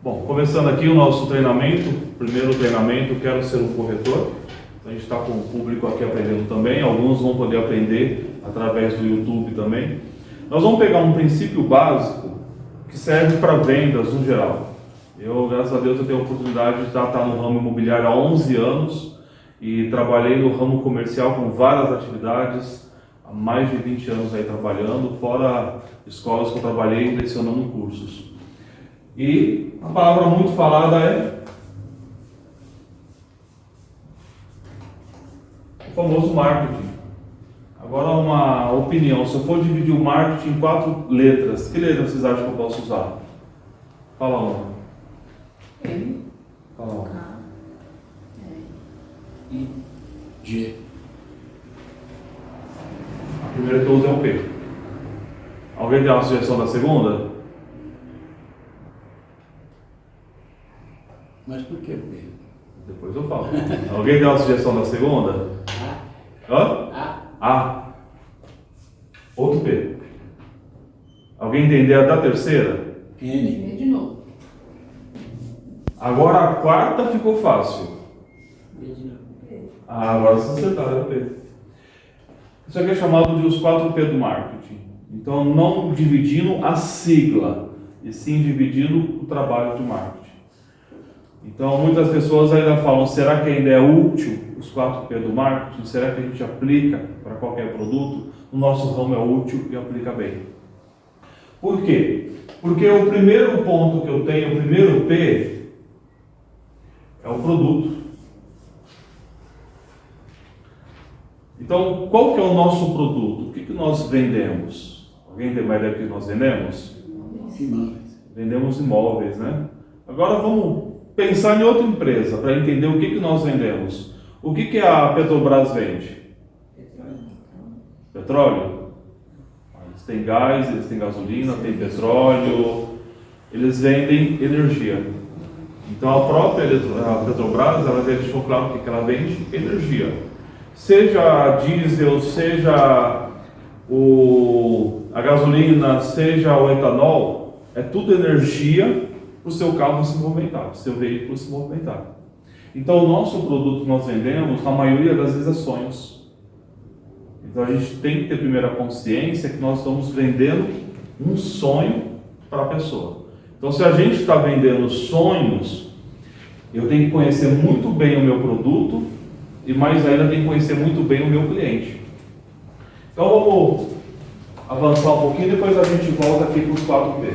Bom, começando aqui o nosso treinamento, primeiro treinamento, Quero Ser um Corretor. A gente está com o público aqui aprendendo também, alguns vão poder aprender através do YouTube também. Nós vamos pegar um princípio básico que serve para vendas no geral. Eu, graças a Deus, eu tenho a oportunidade de estar no ramo imobiliário há 11 anos e trabalhei no ramo comercial com várias atividades, há mais de 20 anos aí trabalhando, fora escolas que eu trabalhei lecionando cursos. E a palavra muito falada é o famoso marketing. Agora uma opinião, se eu for dividir o marketing em 4 letras, que letras vocês acham que eu posso usar? Fala uma. M, Fala uma. K, I, G. A primeira que eu uso é o P. Alguém tem uma sugestão da segunda? Mas por que P? Depois eu falo. Alguém tem uma sugestão da segunda? A. Hã? A. A. Outro P. Alguém entendeu a da terceira? N. M de novo. Agora a quarta ficou fácil. B de novo. Agora vocês acertaram, é o P. Isso aqui é chamado de os 4 P do marketing. Então, não dividindo a sigla, e sim dividindo o trabalho de marketing. Então, muitas pessoas ainda falam, será que ainda é útil os 4 P do marketing? Será que a gente aplica para qualquer produto? No nosso ramo é útil e aplica bem. Por quê? Porque o primeiro ponto que eu tenho, o primeiro P, é o produto. Então, qual que é o nosso produto? O que nós vendemos? Alguém tem mais ideia do que nós vendemos? Imóveis. Vendemos imóveis, né? Agora vamos pensar em outra empresa para entender o que nós vendemos. O que a Petrobras vende? Petróleo? Eles têm gás, eles têm gasolina, têm petróleo, eles vendem energia. Então a própria a Petrobras, ela deixou claro que ela vende energia. Seja diesel, seja a gasolina, seja o etanol, é tudo energia para o seu carro se movimentar, para o seu veículo se movimentar. Então o nosso produto que nós vendemos, na maioria das vezes, é sonhos. Então a gente tem que ter primeiro a consciência que nós estamos vendendo um sonho para a pessoa. Então se a gente está vendendo sonhos, eu tenho que conhecer muito bem o meu produto e mais ainda tenho que conhecer muito bem o meu cliente. Então vamos avançar um pouquinho e depois a gente volta aqui para os 4 P.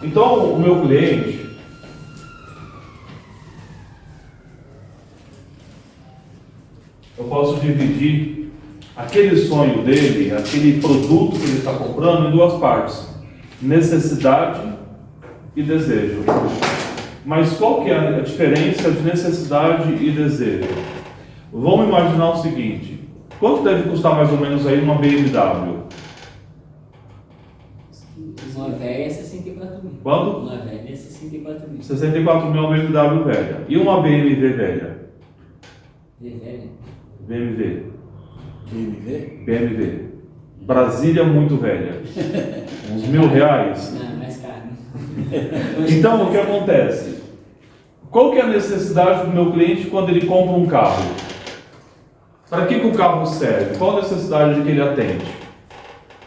Então o meu cliente, eu posso dividir aquele sonho dele, aquele produto que ele está comprando em 2 partes: necessidade e desejo. Mas qual que é a diferença de necessidade e desejo? Vamos imaginar o seguinte: quanto deve custar mais ou menos aí uma BMW? Uma velha é 64 mil. Quanto? Uma velha é 64 mil. 64 mil é uma BMW velha. E uma BMW velha? De velha? BMW. BMW. BMW. Brasília muito velha. Uns R$1.000. Não, mais caro. Então, o que acontece? Qual que é a necessidade do meu cliente quando ele compra um carro? Para que o carro serve? Qual a necessidade que ele atende?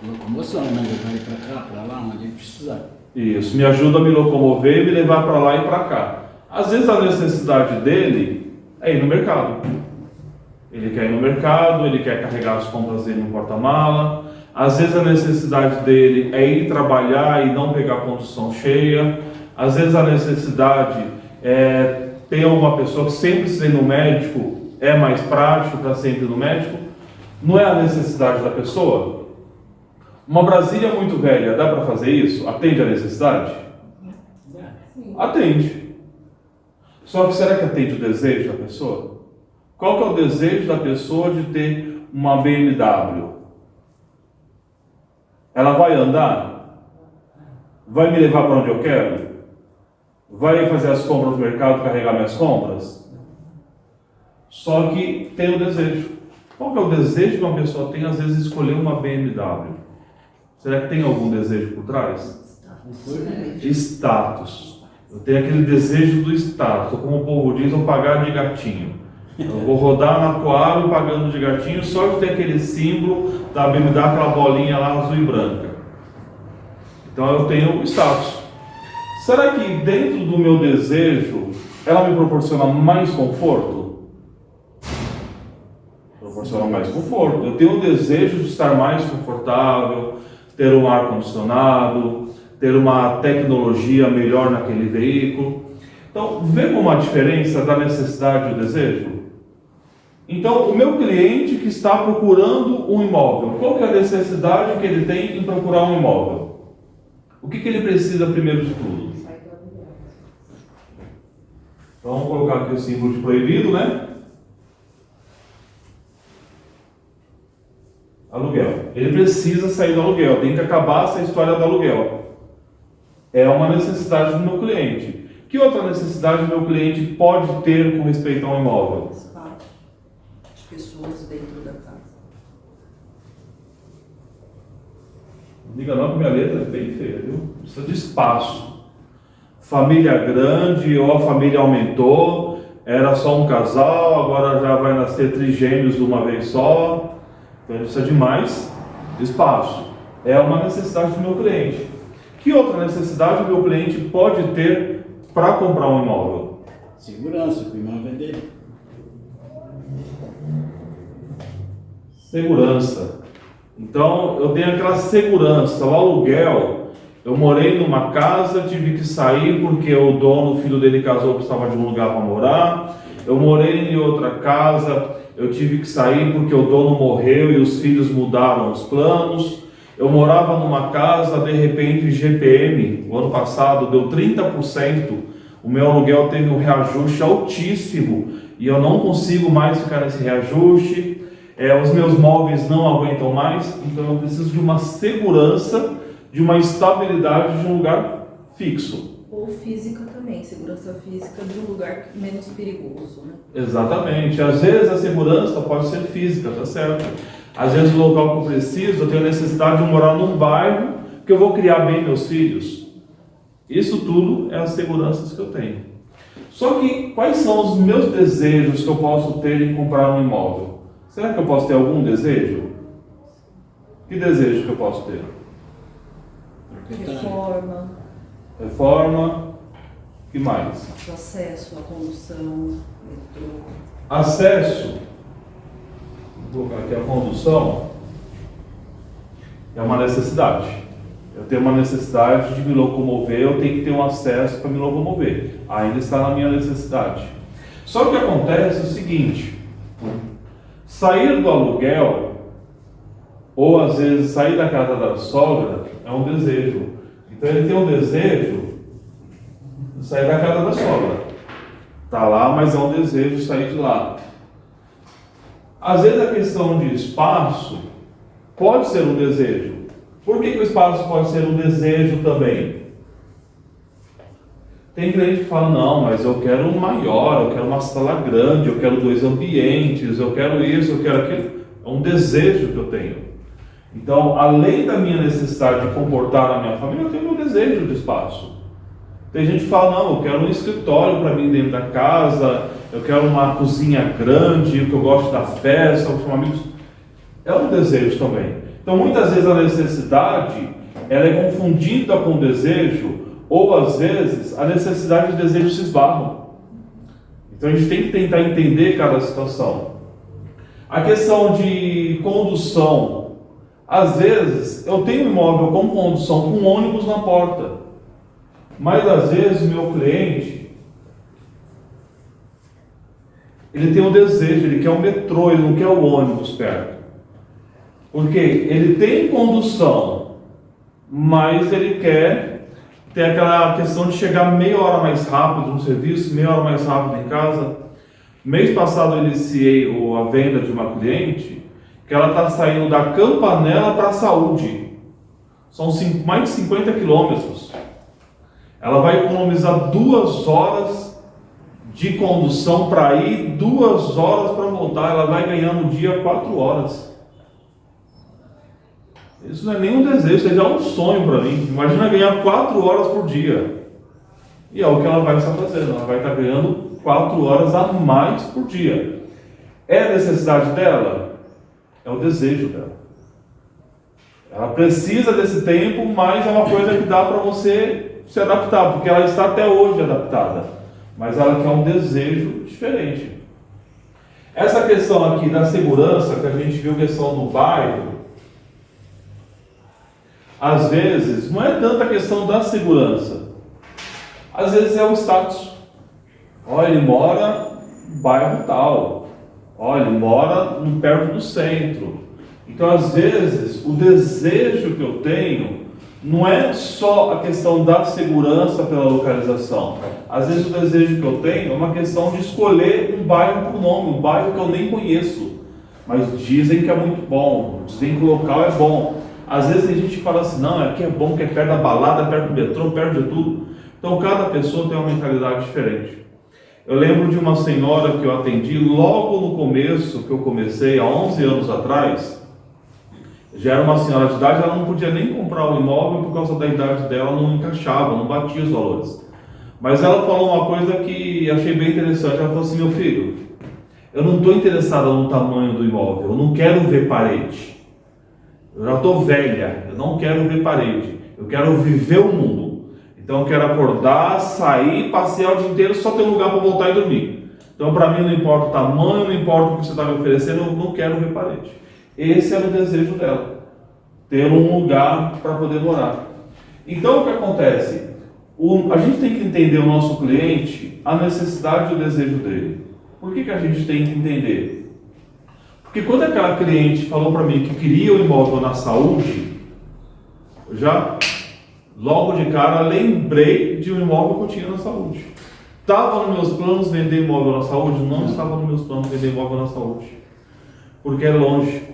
Locomoção, né? Levar ele para cá, para lá, onde ele precisar. Isso, me ajuda a me locomover e me levar para lá e para cá. Às vezes a necessidade dele é ir no mercado. Ele quer ir no mercado, ele quer carregar as compras dele no porta-mala. Às vezes a necessidade dele é ir trabalhar e não pegar a condução cheia. Às vezes a necessidade é ter uma pessoa que sempre precisa ir no médico, é mais prático para sempre ir no médico. Não é a necessidade da pessoa? Uma Brasília muito velha, dá para fazer isso? Atende a necessidade? Sim. Atende. Só que será que atende o desejo da pessoa? Qual que é o desejo da pessoa de ter uma BMW? Ela vai andar? Vai me levar para onde eu quero? Vai fazer as compras no mercado, carregar minhas compras? Só que tem o desejo. Qual que é o desejo que uma pessoa tem, às vezes, escolher uma BMW? Será que tem algum desejo por trás? Conforto. Status. Eu tenho aquele desejo do status, como o povo diz, eu pagar de gatinho. Eu vou rodar na Coab pagando de gatinho só de ter aquele símbolo da BMW, aquela bolinha lá azul e branca. Então eu tenho status. Será que dentro do meu desejo ela me proporciona mais conforto? Proporciona mais conforto. Eu tenho o desejo de estar mais confortável, ter um ar-condicionado, ter uma tecnologia melhor naquele veículo. Então, vê como a diferença da necessidade e do desejo? Então, o meu cliente que está procurando um imóvel, qual que é a necessidade que ele tem em procurar um imóvel? O que ele precisa primeiro de tudo? Então, vamos colocar aqui o símbolo de proibido, né? Aluguel. Ele precisa sair do aluguel, tem que acabar essa história do aluguel. É uma necessidade do meu cliente. Que outra necessidade o meu cliente pode ter com respeito a um imóvel? Espaço de pessoas dentro da casa. Não diga não que minha letra é bem feia, viu? Precisa de espaço. Família grande ou a família aumentou, era só um casal, agora já vai nascer trigêmeos de uma vez só. Então ele precisa de mais espaço. É uma necessidade do meu cliente. Que outra necessidade o meu cliente pode ter para comprar um imóvel? Segurança, que o imóvel é dele. Segurança. Então eu tenho aquela segurança. O aluguel, eu morei numa casa, tive que sair porque o dono, o filho dele casou, precisava de um lugar para morar. Eu morei em outra casa, eu tive que sair porque o dono morreu e os filhos mudaram os planos. Eu morava numa casa, de repente GPM, o ano passado deu 30%, o meu aluguel teve um reajuste altíssimo e eu não consigo mais ficar nesse reajuste, os meus móveis não aguentam mais, então eu preciso de uma segurança, de uma estabilidade de um lugar fixo. Ou física também, segurança física de um lugar menos perigoso, né? Exatamente, às vezes a segurança pode ser física, tá certo? Às vezes o local que eu preciso, eu tenho necessidade de morar num bairro que eu vou criar bem meus filhos. Isso tudo é as seguranças que eu tenho. Só que quais são os meus desejos que eu posso ter em comprar um imóvel? Será que eu posso ter algum desejo? Que desejo que eu posso ter? Reforma, Reforma. Que mais? acesso à condução, metrô. Acesso. Vou colocar aqui a condução. É uma necessidade. Eu tenho uma necessidade de me locomover, eu tenho que ter um acesso para me locomover. Ainda está na minha necessidade. Só que o que acontece é o seguinte: sair do aluguel, ou às vezes sair da casa da sogra, é um desejo. Então ele tem um desejo de sair da casa da sogra. Está lá, mas é um desejo de sair de lá. Às vezes a questão de espaço pode ser um desejo. Por que o espaço pode ser um desejo também? Tem cliente que fala, não, mas eu quero um maior, eu quero uma sala grande, eu quero 2 ambientes, eu quero isso, eu quero aquilo. É um desejo que eu tenho. Então, além da minha necessidade de comportar a minha família, eu tenho meu desejo de espaço. Tem gente que fala, não, eu quero um escritório para mim dentro da casa, eu quero uma cozinha grande, que eu gosto da festa, com amigos. É um desejo também. Então, muitas vezes a necessidade, ela é confundida com o desejo, ou às vezes a necessidade e o desejo se esbarram. Então, a gente tem que tentar entender cada situação. A questão de condução, às vezes eu tenho um imóvel com condução, com um ônibus na porta, mas às vezes o meu cliente, ele tem um desejo, ele quer um metrô, ele não quer o ônibus perto. Porque ele tem condução, mas ele quer ter aquela questão de chegar meia hora mais rápido no serviço, meia hora mais rápido em casa. Mês passado eu iniciei a venda de uma cliente que ela está saindo da Campanella para a Saúde. São mais de 50 quilômetros. Ela vai economizar 2 horas de condução para ir, 2 horas para voltar. Ela vai ganhar no dia 4 horas. Isso não é nenhum desejo, isso é já um sonho para mim. Imagina ganhar 4 horas por dia. E é o que ela vai estar fazendo, ela vai estar ganhando 4 horas a mais por dia. É a necessidade dela? É o desejo dela. Ela precisa desse tempo, mas é uma coisa que dá para você se adaptar, porque ela está até hoje adaptada, mas ela quer um desejo diferente. Essa questão aqui da segurança, que a gente viu questão do bairro, às vezes não é tanta questão da segurança, às vezes é o status. Olha, ele mora no bairro tal, olha, ele mora perto do centro. Então, às vezes, o desejo que eu tenho não é só a questão da segurança pela localização. Às vezes, o desejo que eu tenho é uma questão de escolher um bairro por nome, um bairro que eu nem conheço, mas dizem que é muito bom, dizem que o local é bom. Às vezes, tem gente que fala assim, não, aqui é bom, que é perto da balada, perto do metrô, perto de tudo. Então, cada pessoa tem uma mentalidade diferente. Eu lembro de uma senhora que eu atendi logo no começo, que eu comecei há 11 anos atrás. Já era uma senhora de idade, ela não podia nem comprar um imóvel por causa da idade dela, não encaixava, não batia os valores. Mas ela falou uma coisa que achei bem interessante. Ela falou assim, meu filho, eu não estou interessada no tamanho do imóvel, eu não quero ver parede. Eu já estou velha, eu não quero ver parede, eu quero viver o mundo. Então eu quero acordar, sair, passear o dia inteiro, só ter um lugar para voltar e dormir. Então para mim não importa o tamanho, não importa o que você está me oferecendo, eu não quero ver parede. Esse era o desejo dela, ter um lugar para poder morar. Então o que acontece? A gente tem que entender o nosso cliente, a necessidade e o desejo dele. Por que a gente tem que entender? Porque quando aquela cliente falou para mim que queria o imóvel na saúde, eu já, logo de cara, lembrei de um imóvel que eu tinha na saúde. Estava nos meus planos vender imóvel na saúde? Não estava nos meus planos vender imóvel na saúde, porque é longe.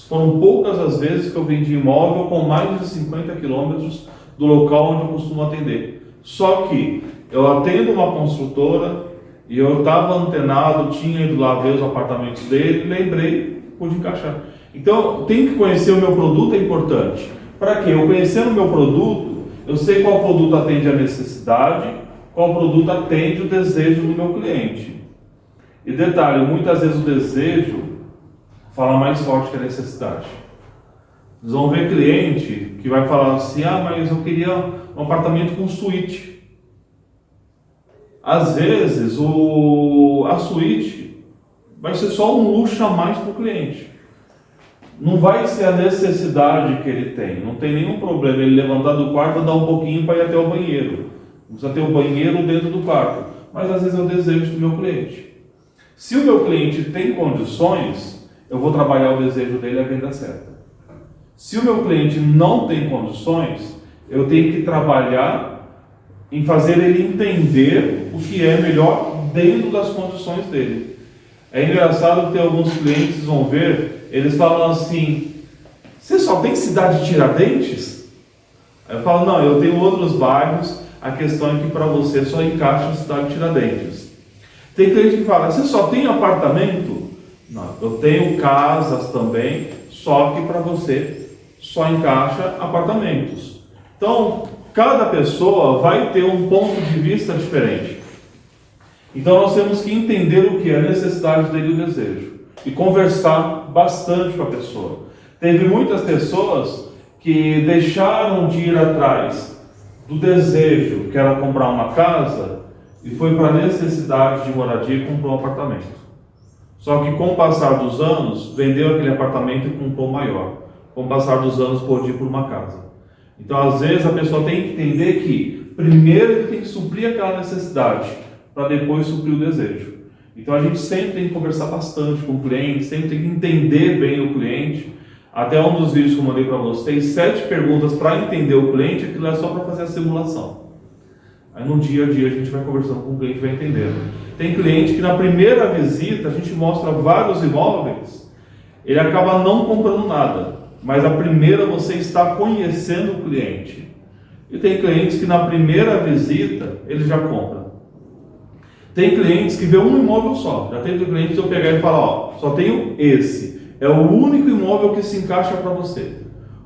Foram poucas as vezes que eu vendi imóvel com mais de 50 quilômetros do local onde eu costumo atender. Só que eu atendo uma construtora e eu estava antenado, tinha ido lá ver os apartamentos dele, lembrei, pude encaixar. Então, tem que conhecer o meu produto, é importante. Para quê? Eu conhecendo o meu produto, eu sei qual produto atende a necessidade, qual produto atende o desejo do meu cliente. E detalhe, muitas vezes o desejo fala mais forte que a necessidade. Vocês vão ver cliente que vai falar assim, mas eu queria um apartamento com suíte. Às vezes a suíte vai ser só um luxo a mais para o cliente. Não vai ser a necessidade que ele tem. Não tem nenhum problema ele levantar do quarto e andar um pouquinho para ir até o banheiro. Não precisa ter o banheiro dentro do quarto. Mas às vezes é o desejo do meu cliente. Se o meu cliente tem condições, eu vou trabalhar o desejo dele à venda certa. Se o meu cliente não tem condições, eu tenho que trabalhar em fazer ele entender o que é melhor dentro das condições dele. É engraçado que tem alguns clientes, vocês vão ver, eles falam assim, você só tem cidade de Tiradentes? Aí eu falo, não, eu tenho outros bairros, a questão é que para você só encaixa a cidade de Tiradentes. Tem cliente que fala, você só tem apartamento? Não, eu tenho casas também, só que para você só encaixa apartamentos. Então, cada pessoa vai ter um ponto de vista diferente. Então, nós temos que entender o que é a necessidade dele e o desejo. E conversar bastante com a pessoa. Teve muitas pessoas que deixaram de ir atrás do desejo, que era comprar uma casa, e foi para a necessidade de moradia e comprou um apartamento. Só que com o passar dos anos, vendeu aquele apartamento e comprou maior. Com o passar dos anos, pôde ir por uma casa. Então, às vezes, a pessoa tem que entender que, primeiro, ele tem que suprir aquela necessidade, para depois suprir o desejo. Então, a gente sempre tem que conversar bastante com o cliente, sempre tem que entender bem o cliente. Até um dos vídeos que eu mandei para vocês, 7 perguntas para entender o cliente, aquilo é só para fazer a simulação. Aí, no dia a dia, a gente vai conversando com o cliente e vai entendendo. Tem cliente que na primeira visita a gente mostra vários imóveis, ele acaba não comprando nada, mas a primeira você está conhecendo o cliente. E tem clientes que na primeira visita ele já compra. Tem clientes que vê um imóvel só. Já tem clientes que eu pegar e falar, só tenho esse. É o único imóvel que se encaixa para você.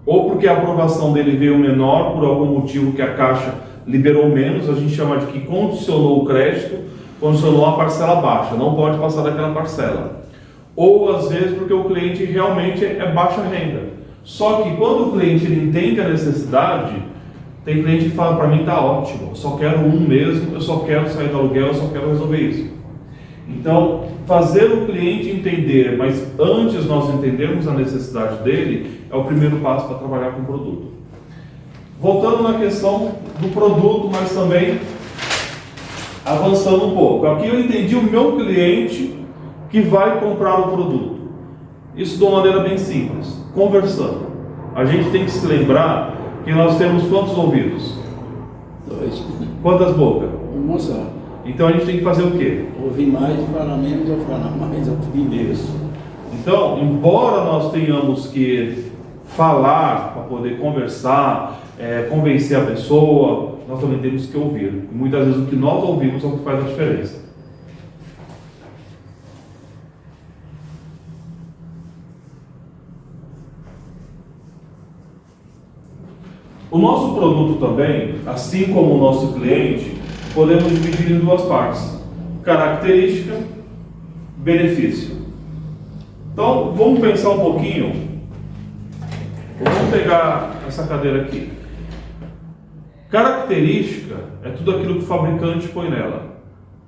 Ou porque a aprovação dele veio menor por algum motivo que a Caixa liberou menos, a gente chama de que condicionou o crédito, condicionou a parcela baixa, não pode passar daquela parcela. Ou às vezes porque o cliente realmente é baixa renda. Só que quando o cliente ele entende a necessidade, tem cliente que fala, para mim está ótimo, eu só quero um mesmo, eu só quero sair do aluguel, eu só quero resolver isso. Então, fazer o cliente entender, mas antes nós entendermos a necessidade dele, é o primeiro passo para trabalhar com o produto. Voltando na questão do produto, mas também avançando um pouco. Aqui eu entendi o meu cliente que vai comprar o produto. Isso de uma maneira bem simples, conversando. A gente tem que se lembrar que nós temos quantos ouvidos? 2. Quantas bocas? Uma só. Então a gente tem que fazer o quê? Ouvir mais e falar menos, ou falar mais ou ouvir menos. Então, embora nós tenhamos que falar para poder conversar, convencer a pessoa, nós também temos que ouvir. E muitas vezes o que nós ouvimos é o que faz a diferença. O nosso produto também, assim como o nosso cliente, podemos dividir em duas partes: característica, benefício. Então, vamos pensar um pouquinho. Vamos pegar essa cadeira aqui. Característica é tudo aquilo que o fabricante põe nela.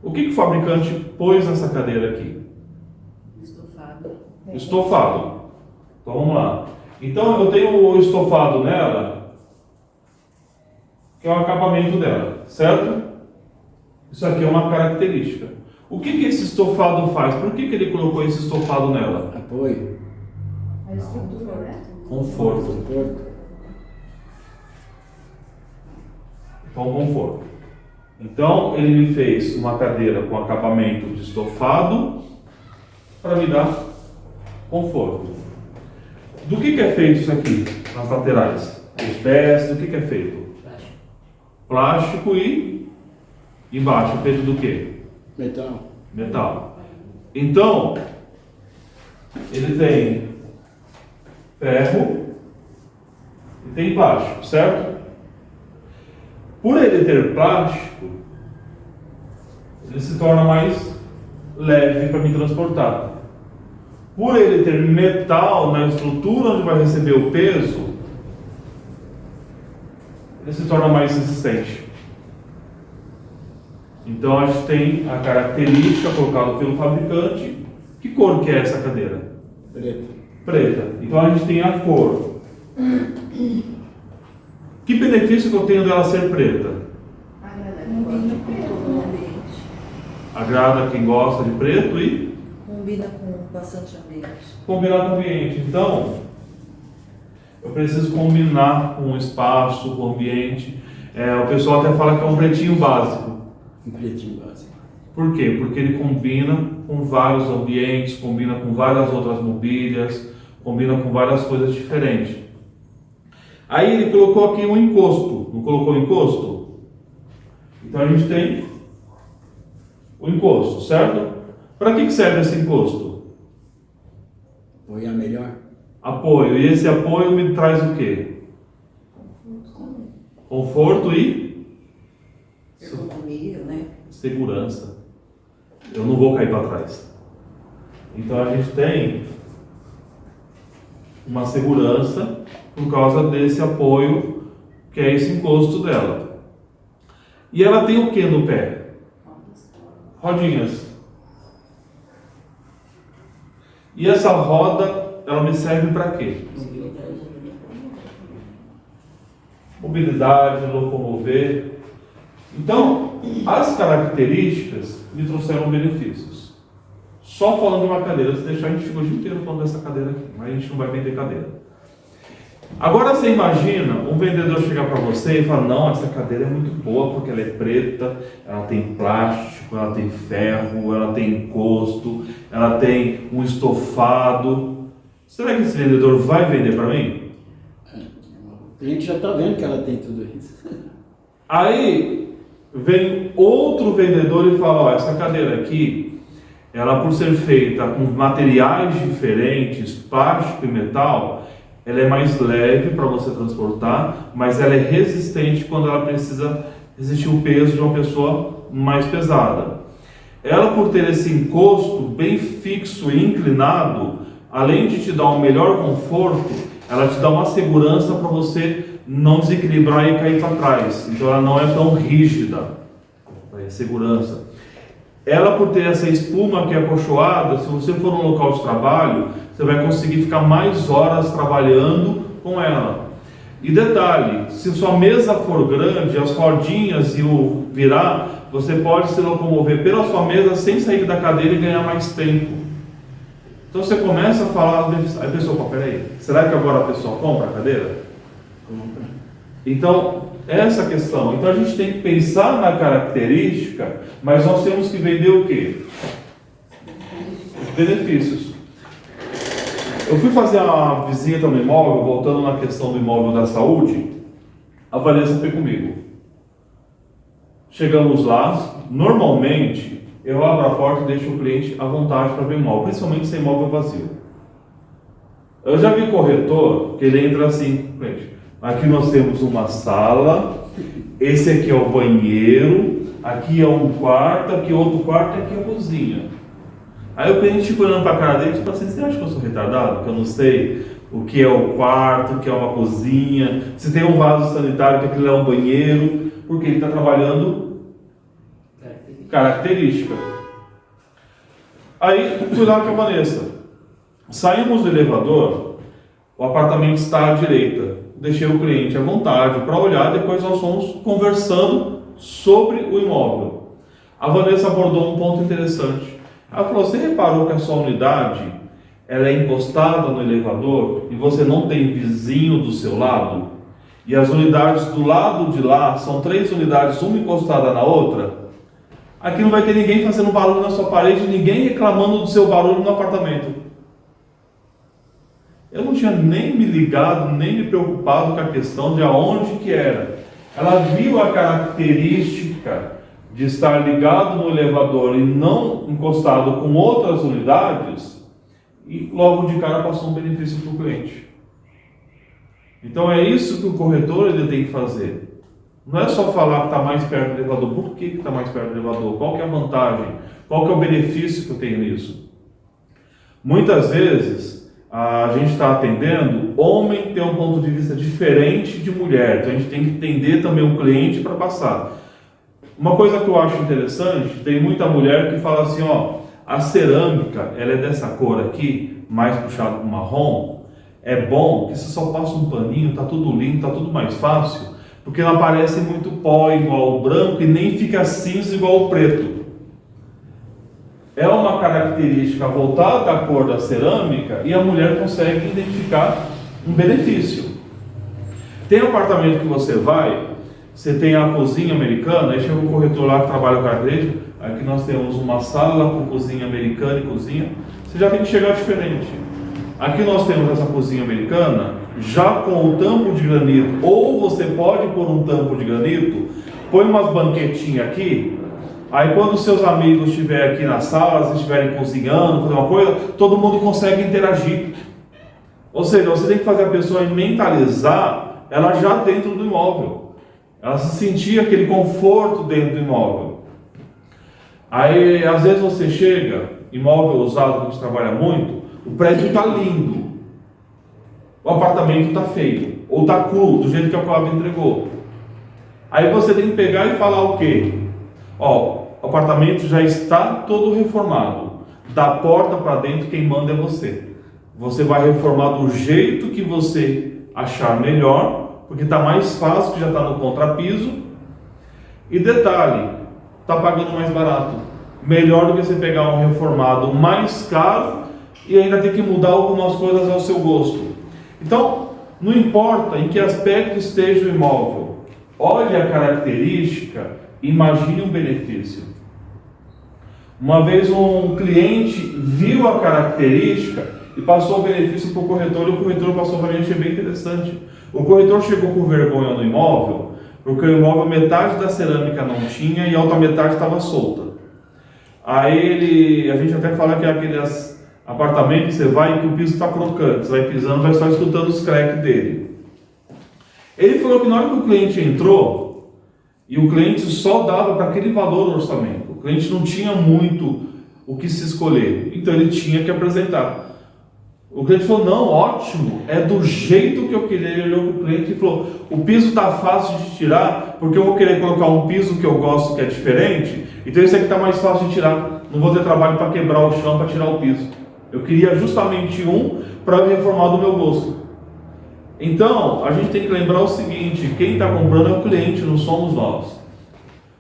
O que o fabricante pôs nessa cadeira aqui? Estofado. Estofado. Então vamos lá. Então eu tenho o estofado nela, que é o acabamento dela, certo? Isso aqui é uma característica. O que esse estofado faz? Por que ele colocou esse estofado nela? Apoio. A estrutura, né? Conforto. Conforto. Então, conforto. Então, ele me fez uma cadeira com acabamento de estofado para me dar conforto. Do que é feito isso aqui, nas laterais? Os pés, do que é feito? Plástico e embaixo, feito do que? Metal. Metal. Então, ele tem ferro e tem plástico, certo? Por ele ter plástico, ele se torna mais leve para me transportar. Por ele ter metal na estrutura onde vai receber o peso, ele se torna mais resistente. Então a gente tem a característica colocada pelo fabricante. Que cor que é essa cadeira? Preto. Preta. Então a gente tem a cor. Que benefício que eu tenho dela ser preta? Combina com todo o ambiente. Agrada quem gosta de preto e Combina com bastante ambiente. combinar com o ambiente. Então, eu preciso combinar com o espaço, com o ambiente. O pessoal até fala que é um pretinho básico. Um pretinho básico. Por quê? Porque ele combina com vários ambientes, combina com várias outras mobílias, combina com várias coisas diferentes. Aí ele colocou aqui um encosto, não colocou encosto? Então a gente tem o encosto, certo? Para que serve esse encosto? Apoiar melhor. Apoio. E esse apoio me traz o quê? Conforto e Ergonomia, né? segurança. Eu não vou cair para trás. Então a gente tem uma segurança por causa desse apoio, que é esse encosto dela. E ela tem o que no pé? Rodinhas. E essa roda, ela me serve para quê? Mobilidade, locomover. Então, as características me trouxeram benefícios. Só falando de uma cadeira, se deixar a gente fica o dia inteiro falando dessa cadeira aqui, mas a gente não vai vender cadeira. Agora você imagina um vendedor chegar para você e falar: não, essa cadeira é muito boa porque ela é preta, ela tem plástico, ela tem ferro, ela tem encosto, ela tem um estofado. Será que esse vendedor vai vender para mim? O cliente já está vendo que ela tem tudo isso. Aí vem outro vendedor e fala: ó, essa cadeira aqui, ela por ser feita com materiais diferentes, plástico e metal, ela é mais leve para você transportar, mas ela é resistente quando ela precisa existia o peso de uma pessoa mais pesada. Ela, por ter esse encosto bem fixo e inclinado, além de te dar um melhor conforto, ela te dá uma segurança para você não desequilibrar e cair para trás. Então ela não é tão rígida, é segurança. Ela, por ter essa espuma que é acolchoada, se você for num local de trabalho, você vai conseguir ficar mais horas trabalhando com ela. E detalhe, se sua mesa for grande, as rodinhas e o virar, você pode se locomover pela sua mesa sem sair da cadeira e ganhar mais tempo. Então você começa a falar, aí a pessoa fala, peraí, será que agora a pessoa compra a cadeira? Compra. Então, essa questão. Então a gente tem que pensar na característica, mas nós temos que vender o quê? Os benefícios. Eu fui fazer uma visita no imóvel, voltando na questão do imóvel da saúde, a Vanessa foi comigo. Chegamos lá, normalmente eu abro a porta e deixo o cliente à vontade para ver o imóvel, principalmente se é imóvel vazio. Eu já vi corretor que ele entra assim, cliente, aqui nós temos uma sala, esse aqui é o banheiro, aqui é um quarto, aqui é outro quarto e aqui é a cozinha. Aí o cliente fica olhando para a cara dele e tipo assim, você acha que eu sou retardado? Que eu não sei o que é o quarto, o que é uma cozinha, se tem um vaso sanitário, que aquilo é um banheiro, porque ele está trabalhando característica. Aí fui lá com a Vanessa. Saímos do elevador, o apartamento está à direita. Deixei o cliente à vontade para olhar, depois nós fomos conversando sobre o imóvel. A Vanessa abordou um ponto interessante. Ela falou, você reparou que a sua unidade ela é encostada no elevador e você não tem vizinho do seu lado? E as unidades do lado de lá são 3 unidades, uma encostada na outra? Aqui não vai ter ninguém fazendo barulho na sua parede, ninguém reclamando do seu barulho no apartamento. Eu não tinha nem me ligado, nem me preocupado com a questão de aonde que era. Ela viu a característica de estar ligado no elevador e não encostado com outras unidades, e logo de cara passou um benefício para o cliente. Então é isso que o corretor ele tem que fazer. Não é só falar que está mais perto do elevador. Por que está mais perto do elevador? Qual que é a vantagem? Qual que é o benefício que eu tenho nisso? Muitas vezes a gente está atendendo, homem tem um ponto de vista diferente de mulher, então a gente tem que entender também o cliente para passar. Uma coisa que eu acho interessante, tem muita mulher que fala assim, ó, a cerâmica, ela é dessa cor aqui, mais puxado para o marrom, é bom que você só passa um paninho, tá tudo limpo, tá tudo mais fácil, porque não aparece muito pó igual o branco e nem fica cinza igual o preto. É uma característica voltada à cor da cerâmica e a mulher consegue identificar um benefício. Tem apartamento que você vai, você tem a cozinha americana, aí chega um corretor lá que trabalha com a igreja, aqui nós temos uma sala com cozinha americana e cozinha, você já tem que chegar diferente. Aqui nós temos essa cozinha americana, já com o tampo de granito, ou você pode pôr um tampo de granito, põe umas banquetinhas aqui, aí quando os seus amigos estiverem aqui na sala, se estiverem cozinhando, fazendo uma coisa, todo mundo consegue interagir. Ou seja, você tem que fazer a pessoa mentalizar ela já dentro do imóvel. Ela se sentia aquele conforto dentro do imóvel. Aí, às vezes você chega, imóvel usado, que a gente trabalha muito, o prédio está lindo, o apartamento está feio, ou está cru, do jeito que a Coab entregou. Aí você tem que pegar e falar o quê? Ó, o apartamento já está todo reformado, da porta para dentro quem manda é você. Você vai reformar do jeito que você achar melhor, porque está mais fácil, que já está no contrapiso. E detalhe, está pagando mais barato. Melhor do que você pegar um reformado mais caro e ainda ter que mudar algumas coisas ao seu gosto. Então, não importa em que aspecto esteja o imóvel, olhe a característica, imagine um benefício. Uma vez um cliente viu a característica e passou o benefício para o corretor, e o corretor passou para mim, achei bem interessante. O corretor chegou com vergonha no imóvel, porque o imóvel metade da cerâmica não tinha e a outra metade estava solta. Aí a gente até fala que é aqueles apartamentos que você vai e que o piso está crocante, você vai pisando, vai só escutando os cracks dele. Ele falou que na hora que o cliente entrou, E o cliente só dava para aquele valor o orçamento. O cliente não tinha muito o que se escolher, então ele tinha que apresentar. O cliente falou, não, ótimo, é do jeito que eu queria. Ele olhou para o cliente e falou, o piso está fácil de tirar, porque eu vou querer colocar um piso que eu gosto, que é diferente, então esse aqui está mais fácil de tirar, não vou ter trabalho para quebrar o chão, para tirar o piso. Eu queria justamente um para reformar do meu gosto. Então, a gente tem que lembrar o seguinte, quem está comprando é o cliente, não somos nós.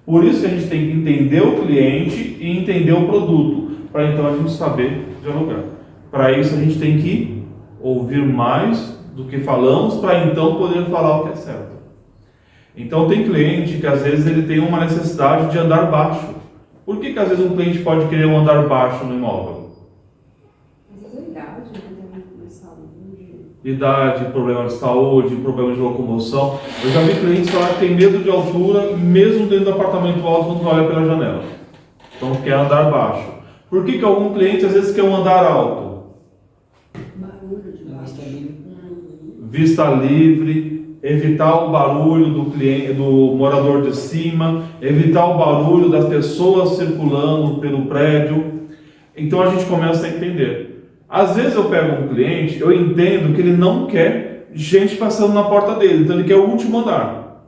Por isso que a gente tem que entender o cliente e entender o produto, para então a gente saber dialogar. Para isso a gente tem que ouvir mais do que falamos, para então poder falar o que é certo. Então tem cliente que às vezes ele tem uma necessidade de andar baixo. Por que às vezes um cliente pode querer um andar baixo no imóvel? Às vezes é idade, né? Também saúde. Idade, problema de saúde, problema de locomoção. Eu já vi clientes falar que tem medo de altura, mesmo dentro do apartamento alto, quando olha pela janela. Então quer andar baixo. Por que algum cliente às vezes quer um andar alto? Barulho de Não, baixo. está ali. Vista livre, evitar o barulho do cliente, do morador de cima, evitar o barulho das pessoas circulando pelo prédio. Então a gente começa a entender. Às vezes eu pego um cliente, eu entendo que ele não quer gente passando na porta dele, então ele quer o último andar.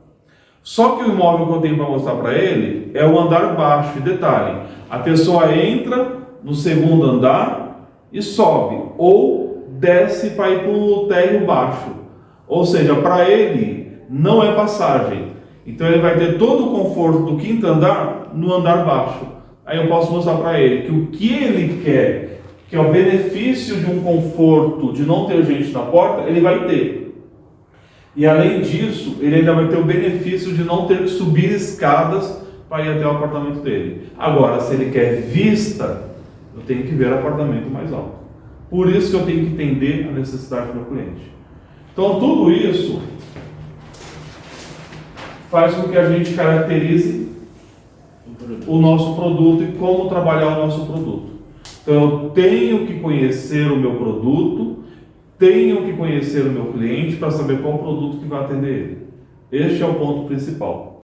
Só que o imóvel que eu tenho para mostrar para ele é o andar baixo. E detalhe, a pessoa entra no segundo andar e sobe, ou desce para ir para o térreo baixo. Ou seja, para ele não é passagem. Então ele vai ter todo o conforto do quinto andar no andar baixo. Aí eu posso mostrar para ele que o que ele quer, que é o benefício de um conforto, de não ter gente na porta, ele vai ter. E além disso, ele ainda vai ter o benefício de não ter que subir escadas para ir até o apartamento dele. Agora, se ele quer vista, eu tenho que ver o apartamento mais alto. Por isso que eu tenho que entender a necessidade do meu cliente. Então, tudo isso faz com que a gente caracterize o nosso produto e como trabalhar o nosso produto. Então, eu tenho que conhecer o meu produto, tenho que conhecer o meu cliente para saber qual produto que vai atender ele. Este é o ponto principal.